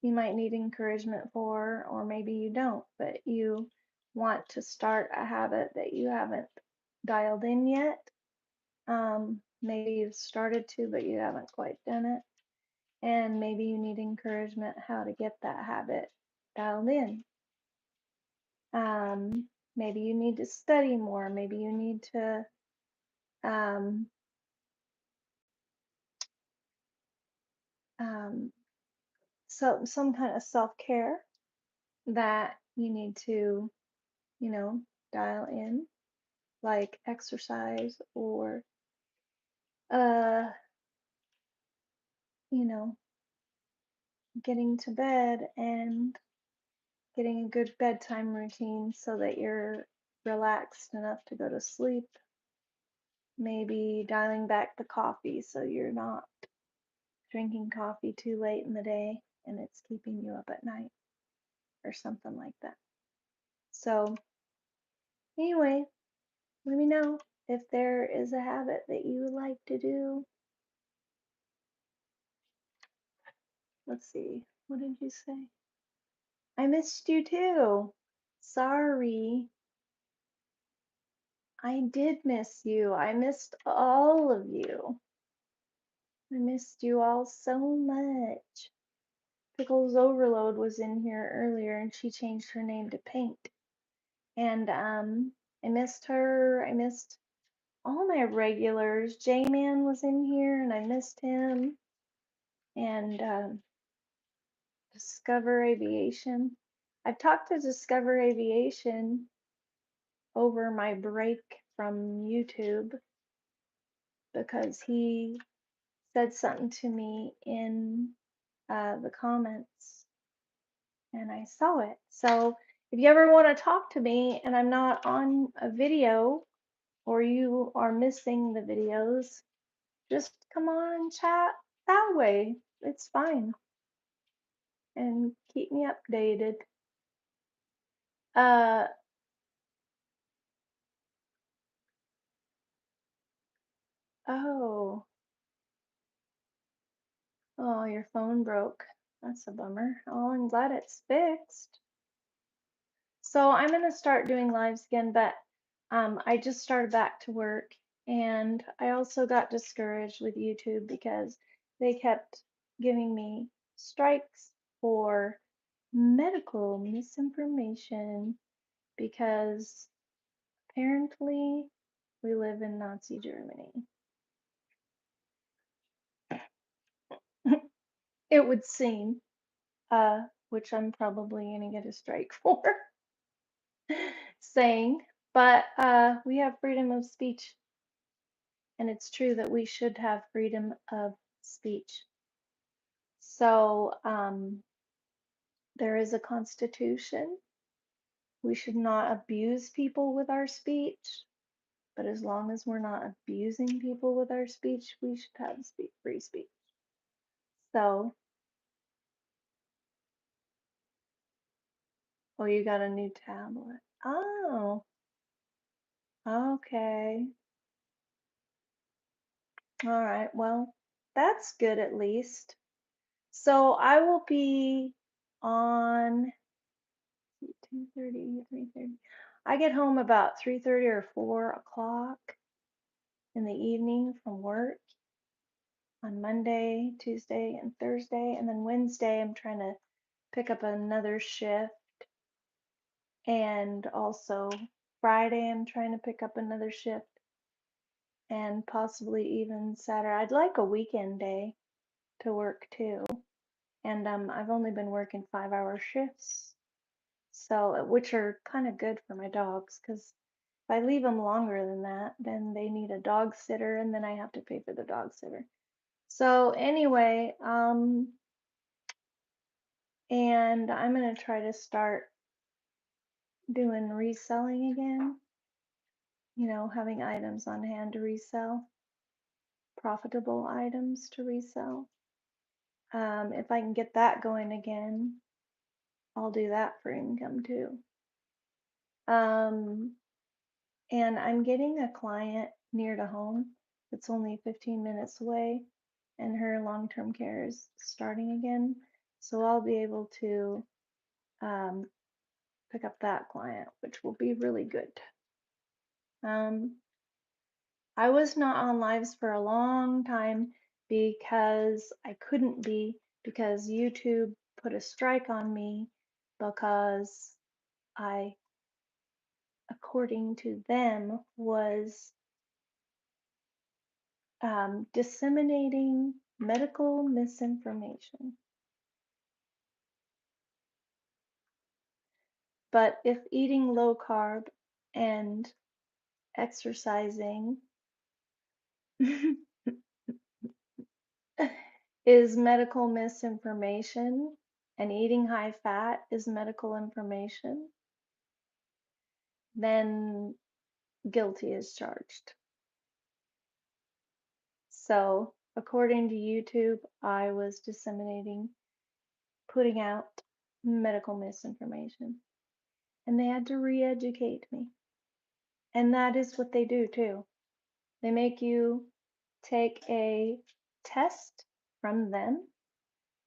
you might need encouragement for, or maybe you don't, but you want to start a habit that you haven't dialed in yet. Maybe you've started to, but you haven't quite done it. And maybe you need encouragement how to get that habit dialed in. Maybe you need to study more. Maybe you need to um, um, some kind of self-care that you need to, you know, dial in, like exercise or uh, you know, getting to bed and getting a good bedtime routine so that you're relaxed enough to go to sleep. Maybe dialing back the coffee so you're not drinking coffee too late in the day and it's keeping you up at night or something like that. So, anyway, let me know if there is a habit that you would like to do. Let's see, what did you say? I missed you too. Sorry. I did miss you. I missed all of you. I missed you all so much. Pickles Overload was in here earlier and she changed her name to Pink. And I missed her. I missed all my regulars. J-Man was in here and I missed him. And Discover Aviation. I've talked to Discover Aviation over my break from YouTube because he said something to me in the comments and I saw it. So if you ever want to talk to me and I'm not on a video or you are missing the videos, just come on and chat that way. It's fine. And keep me updated. Uh, oh, oh, your phone broke. That's a bummer. Oh, I'm glad it's fixed. So I'm gonna start doing lives again, but I just started back to work and I also got discouraged with YouTube because they kept giving me strikes for medical misinformation because apparently we live in Nazi Germany. It would seem, which I'm probably gonna get a strike for saying, but we have freedom of speech. And it's true that we should have freedom of speech. So there is a constitution. We should not abuse people with our speech, but as long as we're not abusing people with our speech, we should have free speech. So, oh, you got a new tablet. Oh, okay. All right. Well, that's good at least. So I will be on 2:30, 3:30. I get home about 3:30 or 4 o'clock in the evening from work on Monday, Tuesday, and Thursday. And then Wednesday, I'm trying to pick up another shift. And also Friday, I'm trying to pick up another shift. And possibly even Saturday. I'd like a weekend day to work too. And I've only been working 5-hour shifts. So, which are kind of good for my dogs because If I leave them longer than that, then they need a dog sitter and then I have to pay for the dog sitter. So anyway, and I'm gonna try to start doing reselling again, having items on hand to resell, profitable items to resell. If I can get that going again, I'll do that for income too. Um, and I'm getting a client near to home that's only 15 minutes away, and her long-term care is starting again. So I'll be able to um, pick up that client, which will be really good. Um, I was not on lives for a long time because I couldn't be, because YouTube put a strike on me because I, according to them, was disseminating medical misinformation. But if eating low carb and exercising is medical misinformation and eating high fat is medical information, then guilty is charged. So, according to YouTube, I was disseminating, putting out medical misinformation, and they had to re educate me. And that is what they do too. They make you take a test from them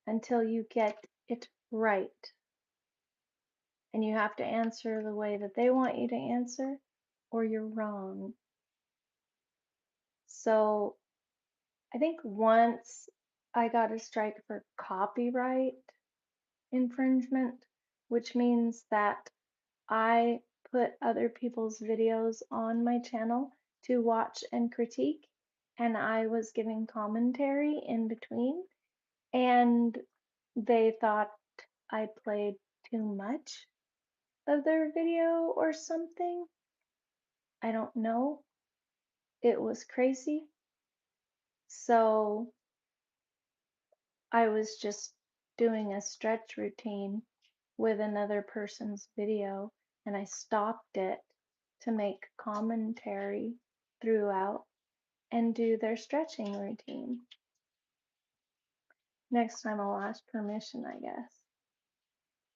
until you get it right. And you have to answer the way that they want you to answer, or you're wrong. So I think once I got a strike for copyright infringement, which means that I put other people's videos on my channel to watch and critique, and I was giving commentary in between, and they thought I played too much of their video or something. I don't know. It was crazy. So I was just doing a stretch routine with another person's video, and I stopped it to make commentary throughout and do their stretching routine. Next time I'll ask permission, I guess.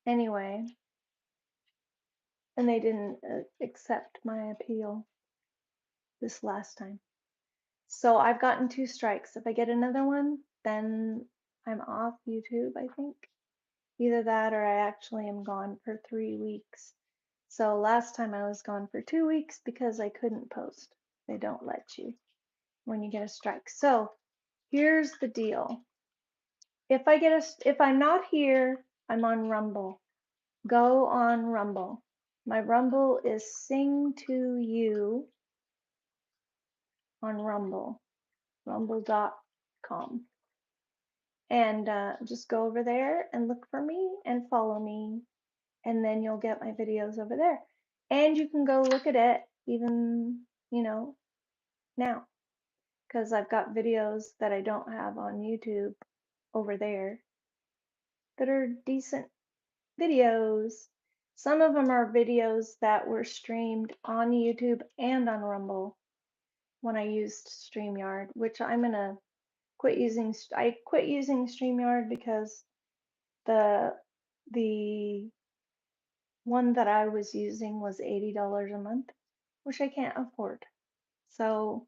Anyway, and they didn't accept my appeal this last time. So I've gotten 2 strikes. If I get another one, then I'm off YouTube, I think. Either that or I actually am gone for 3 weeks. So last time I was gone for 2 weeks because I couldn't post. They don't let you when you get a strike. So here's the deal. If I'm not here, I'm on Rumble. Go on Rumble. My Rumble is Sing to You on Rumble, rumble.com. And just go over there and look for me and follow me, and then you'll get my videos over there. And you can go look at it even, now, because I've got videos that I don't have on YouTube over there that are decent videos. Some of them are videos that were streamed on YouTube and on Rumble when I used StreamYard, which I'm gonna quit using. I quit using StreamYard because the the one that I was using was $80 a month, which I can't afford. So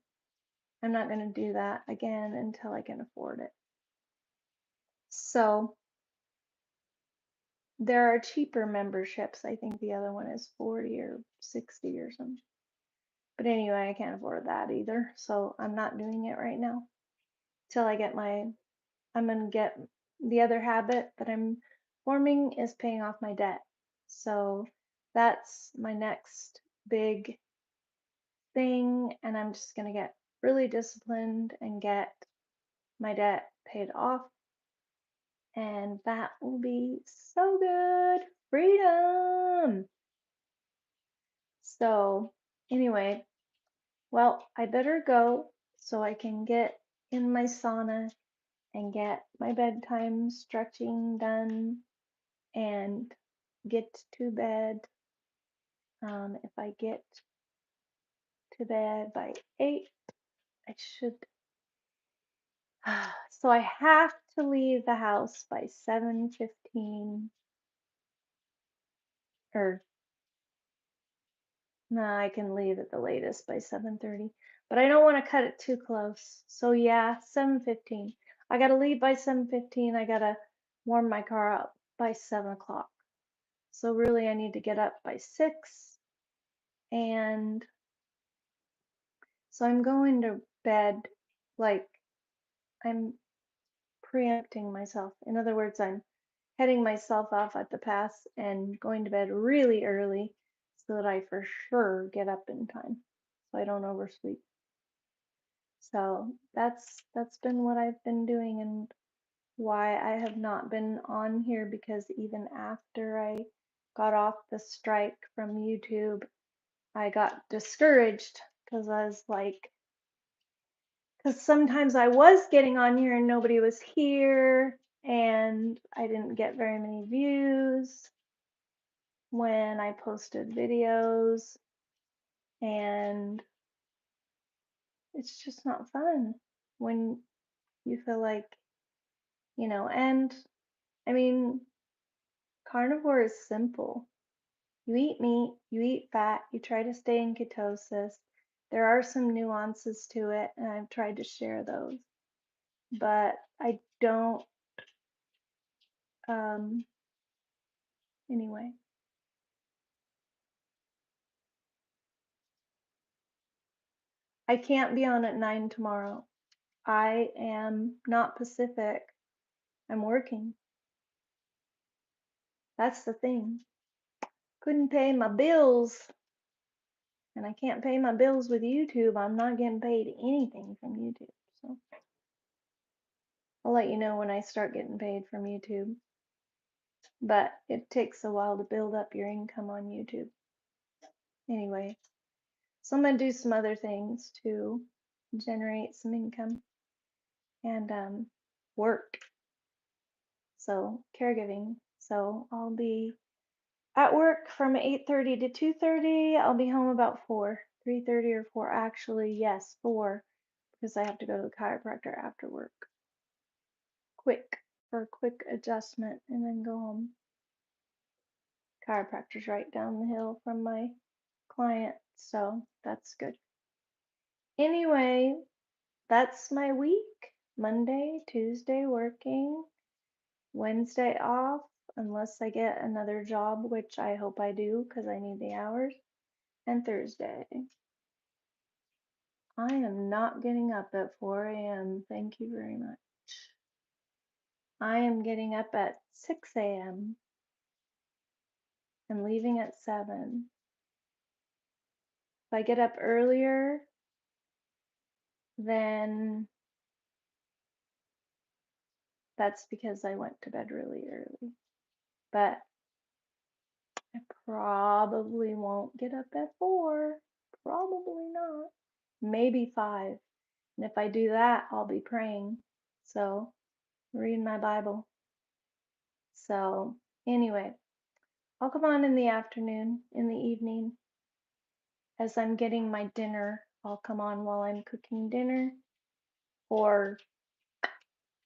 I'm not going to do that again until I can afford it. So there are cheaper memberships. I think the other one is 40 or 60 or something. But anyway, I can't afford that either. So I'm not doing it right now till I get I'm going to get the other habit that I'm forming is paying off my debt. So that's my next big thing. And I'm just going to get really disciplined and get my debt paid off. And that will be so good. Freedom. So Anyway, well, I better go so I can get in my sauna and get my bedtime stretching done and get to bed. If I get to bed by 8, I should. So I have to leave the house by 7:15, or no, I can leave at the latest by 7:30, but I don't want to cut it too close. So yeah, 7:15. I gotta leave by 7:15. I gotta warm my car up by 7 o'clock. So really, I need to get up by 6, and so I'm going to bed like I'm preempting myself. In other words, I'm heading myself off at the pass and going to bed really early so that I for sure get up in time so I don't oversleep. So that's been what I've been doing and why I have not been on here, because even after I got off the strike from YouTube, I got discouraged because I was like, because sometimes I was getting on here and nobody was here, and I didn't get very many views when I posted videos, and it's just not fun when you feel like, and I mean, carnivore is simple. You eat meat, you eat fat, you try to stay in ketosis. There are some nuances to it, and I've tried to share those, but I don't, um, anyway. I can't be on at 9 tomorrow. I am not Pacific. I'm working. That's the thing. Couldn't pay my bills, and I can't pay my bills with YouTube. I'm not getting paid anything from YouTube. So I'll let you know when I start getting paid from YouTube. But it takes a while to build up your income on YouTube. Anyway, so I'm gonna do some other things to generate some income and work. So caregiving. So I'll be at work from 8:30 to 2:30. I'll be home about 4, 3:30 or 4. Actually, yes, 4, because I have to go to the chiropractor after work. Quick, for a quick adjustment, and then go home. Chiropractor's right down the hill from my client, so that's good. Anyway, that's my week. Monday, Tuesday working, Wednesday off, unless I get another job, which I hope I do because I need the hours, and Thursday. I am not getting up at 4 a.m. Thank you very much. I am getting up at 6 a.m. and leaving at 7. If I get up earlier, then that's because I went to bed really early. But I probably won't get up at 4. Probably not. Maybe 5. And if I do that, I'll be praying. So, reading my Bible. So, anyway, I'll come on in the afternoon, in the evening, as I'm getting my dinner. I'll come on while I'm cooking dinner or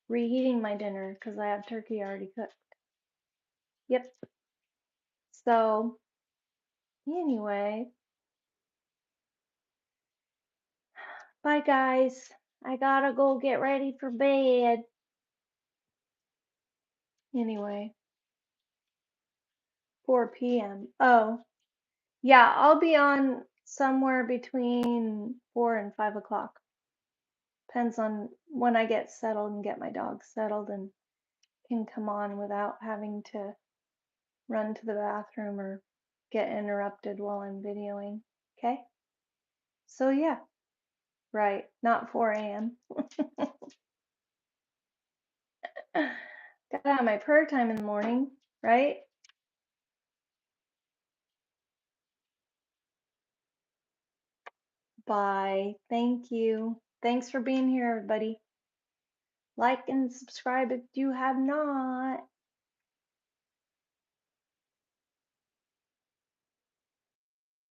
reheating my dinner because I have turkey already cooked. Yep. So, anyway, bye guys. I gotta go get ready for bed. Anyway, 4 p.m. Oh, yeah, I'll be on somewhere between 4 and 5 o'clock. Depends on when I get settled and get my dog settled and can come on without having to run to the bathroom or get interrupted while I'm videoing. Okay? So, yeah, right, not 4 a.m. Gotta have my prayer time in the morning, right? Bye. Thank you. Thanks for being here, everybody. Like and subscribe if you have not.